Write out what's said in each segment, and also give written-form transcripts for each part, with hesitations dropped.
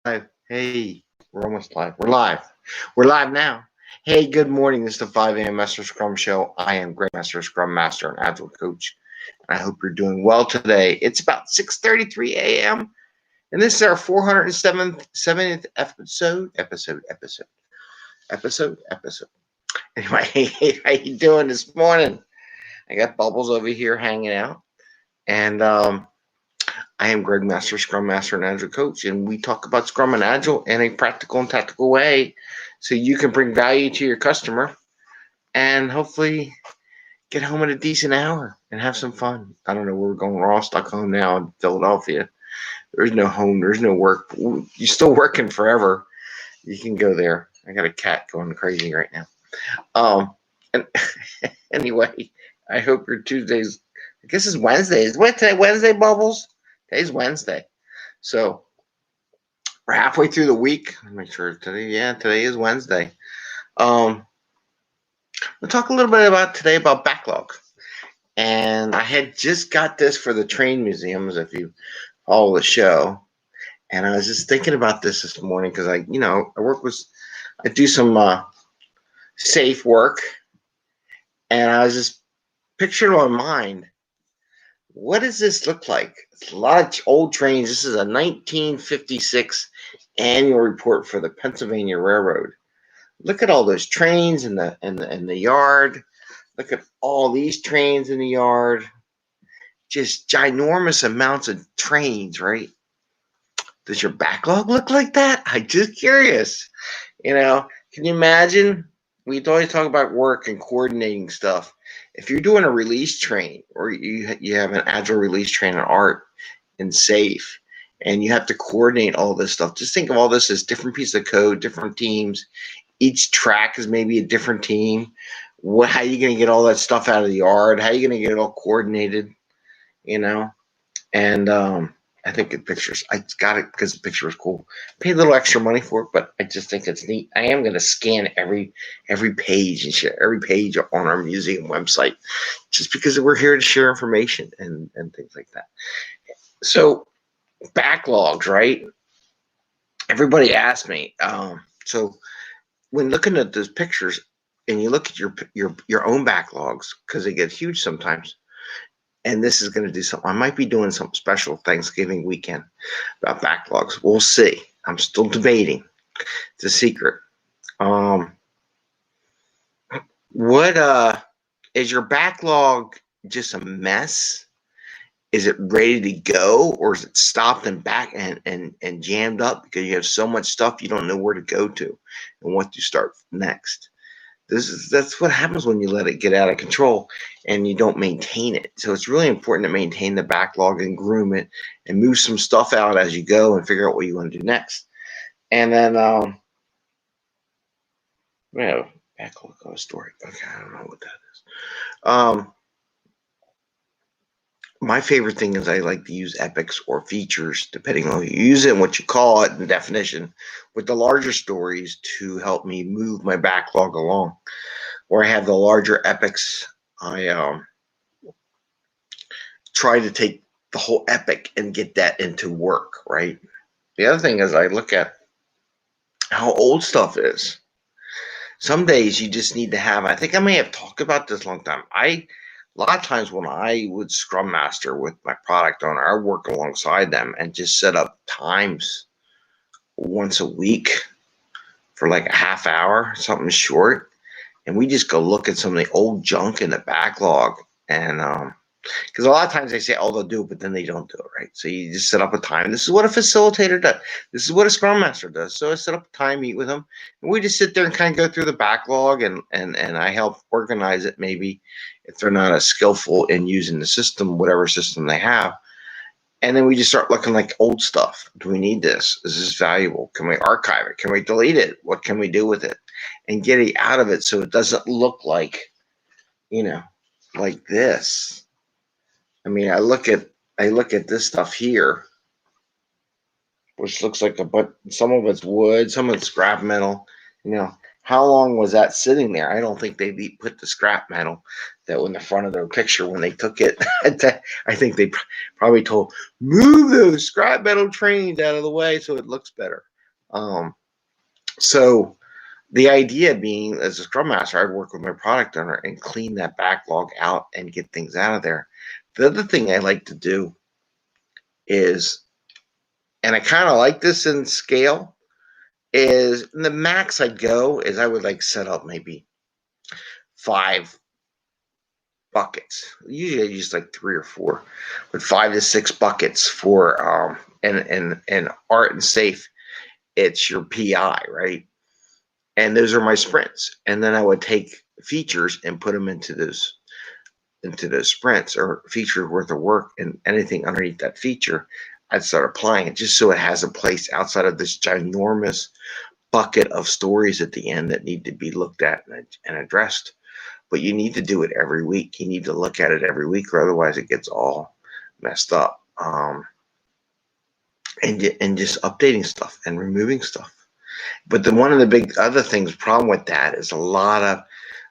Live. Hey, we're almost live. We're live. We're live now. Hey, good morning. This is the 5 a.m. Mester Scrum Show. I am Greg Mester, Scrum Master and Agile Coach. And I hope you're doing well today. It's about 6:33 a.m. and this is our 407th episode. Anyway, how you doing this morning? I got Bubbles over here hanging out. And I am Greg Mester, Scrum Master and Agile Coach, and we talk about Scrum and Agile in a practical and tactical way so you can bring value to your customer and hopefully get home in a decent hour and have some fun. I don't know where we're going. We're all stuck home now in Philadelphia. There's no home. There's no work. You're still working forever. You can go there. I got a cat going crazy right now. And anyway, I hope your Tuesdays, I guess it's Wednesday. Is what today? Wednesday, Bubbles? Today's Wednesday. So we're halfway through the week. Let me make sure today is Wednesday. We'll talk a little bit about backlog. And I had just got this for the train museums, if you follow the show. And I was just thinking about this morning because I do some safe work. And I was just picturing in my mind, what does this look like? It's a lot of old trains. This is a 1956 annual report for the Pennsylvania Railroad. Look at all those trains in the yard. Look at all these trains in the yard. Just ginormous amounts of trains, right? Does your backlog look like that? I'm just curious. Can you imagine? We always talk about work and coordinating stuff. If you're doing a release train or you have an agile release train in art and safe, and you have to coordinate all this stuff, just think of all this as different pieces of code, different teams. Each track is maybe a different team. How are you going to get all that stuff out of the yard? How are you going to get it all coordinated? And I think I got it because the picture was cool. Paid a little extra money for it, but I just think it's neat. I am going to scan every page and share every page on our museum website, just because we're here to share information and things like that. So backlogs, right? Everybody asks me. So when looking at those pictures and you look at your own backlogs, because they get huge sometimes. And this is going to do something. I might be doing something special Thanksgiving weekend about backlogs. We'll see. I'm still debating. It's a secret. What is your backlog just a mess? Is it ready to go, or is it stopped and back and jammed up because you have so much stuff you don't know where to go to and what to start next? That's what happens when you let it get out of control and you don't maintain it. So it's really important to maintain the backlog and groom it and move some stuff out as you go and figure out what you want to do next. And then we have backlog of a story. Okay, I don't know what that is. My favorite thing is I like to use epics or features, depending on who you use it and what you call it and definition, with the larger stories to help me move my backlog along. Where I have the larger epics, I try to take the whole epic and get that into work, right? The other thing is I look at how old stuff is. Some days you just need to have, I think I may have talked about this a long time. A lot of times when I would Scrum Master with my product owner, I work alongside them and just set up times once a week for like a half hour, something short. And we just go look at some of the old junk in the backlog. And because a lot of times they say, oh, they'll do it, but then they don't do it, right? So you just set up a time. This is what a facilitator does. This is what a Scrum Master does. So I set up a time, meet with them. And we just sit there and kind of go through the backlog and I help organize it maybe if they're not as skillful in using the system, whatever system they have. And then we just start looking like old stuff. Do we need this? Is this valuable? Can we archive it? Can we delete it? What can we do with it? And get it out of it so it doesn't look like, like this. I mean, I look at this stuff here, which looks like some of it's wood, some of it's scrap metal. How long was that sitting there? I don't think they put the scrap metal that was in the front of their picture when they took it. I think they probably told, move those scrap metal trains out of the way so it looks better. So the idea being, as a Scrum Master, I'd work with my product owner and clean that backlog out and get things out of there. The other thing I like to do is, and I kind of like this in scale, is the max I'd go is I would like set up maybe 5 buckets. Usually I use like 3 or 4, but 5 to 6 buckets for and art and safe. It's your PI, right? And those are my sprints. And then I would take features and put them into those sprints, or features worth of work, and anything underneath that feature, I'd start applying it just so it has a place outside of this ginormous bucket of stories at the end that need to be looked at and addressed. But you need to do it every week. You need to look at it every week, or otherwise it gets all messed up. And just updating stuff and removing stuff. But one of the big other things, problem with that, is a lot of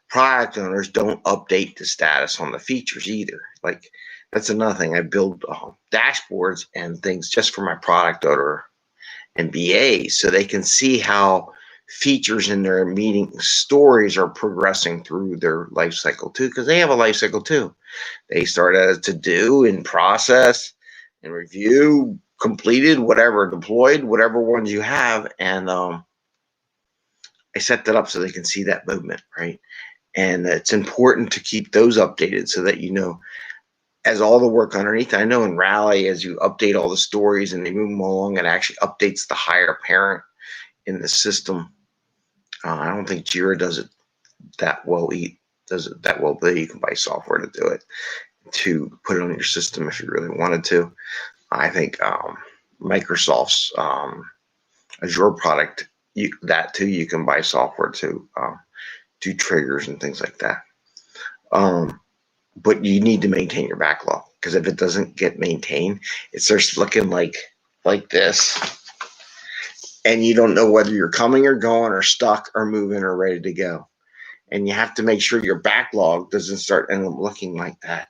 product owners don't update the status on the features either. Like, that's another thing. I build dashboards and things just for my product owner and BAs, so they can see how features in their meeting stories are progressing through their life cycle too, because they have a life cycle too. They start as to do and process and review, completed, whatever, deployed, whatever ones you have, and I set that up so they can see that movement, right? And it's important to keep those updated so that you know, as all the work underneath. I know in Rally, as you update all the stories and they move them along, it actually updates the higher parent in the system. I don't think Jira does it that well. But you can buy software to do it, to put it on your system if you really wanted to. I think Microsoft's Azure product, that too, you can buy software to do triggers and things like that. But you need to maintain your backlog, because if it doesn't get maintained, it starts looking like this, and you don't know whether you're coming or going or stuck or moving or ready to go. And you have to make sure your backlog doesn't start ending up looking like that.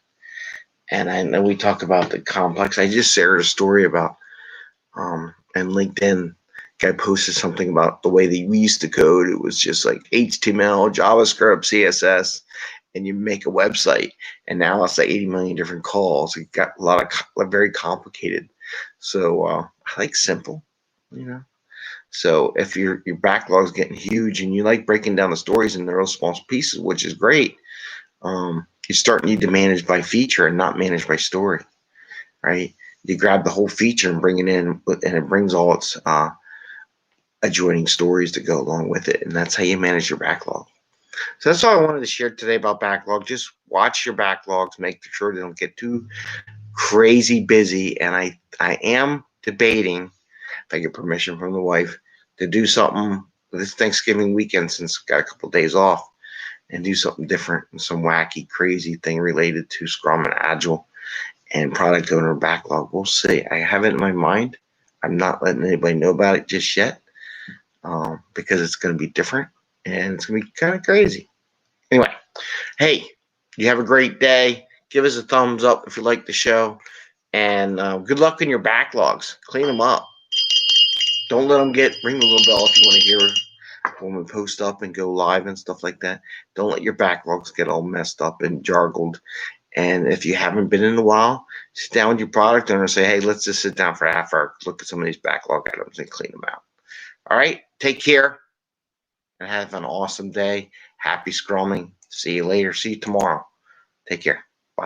And I know we talk about the complex. I just shared a story about and LinkedIn guy posted something about the way that we used to code. It was just like HTML, JavaScript, CSS, and you make a website. And now it's like 80 million different calls. It got a lot of very complicated. So I like simple, you know. So if your backlog's getting huge and you like breaking down the stories into real small pieces, which is great, you start need to manage by feature and not manage by story, right? You grab the whole feature and bring it in, and it brings all its adjoining stories to go along with it, and that's how you manage your backlog. So that's all I wanted to share today about backlog. Just watch your backlogs, make sure they don't get too crazy busy. And I am debating, if I get permission from the wife, to do something this Thanksgiving weekend, since I got a couple of days off, and do something different, and some wacky, crazy thing related to Scrum and Agile and product owner backlog. We'll see. I have it in my mind. I'm not letting anybody know about it just yet, because it's going to be different and it's going to be kind of crazy. Anyway, hey, you have a great day. Give us a thumbs up if you like the show, and good luck in your backlogs. Clean them up. Don't let them ring the little bell if you want to hear when we post up and go live and stuff like that. Don't let your backlogs get all messed up and jargled. And if you haven't been in a while, sit down with your product owner and say, hey, let's just sit down for a half hour, look at some of these backlog items and clean them out. All right, take care and have an awesome day. Happy scrumming. See you later. See you tomorrow. Take care.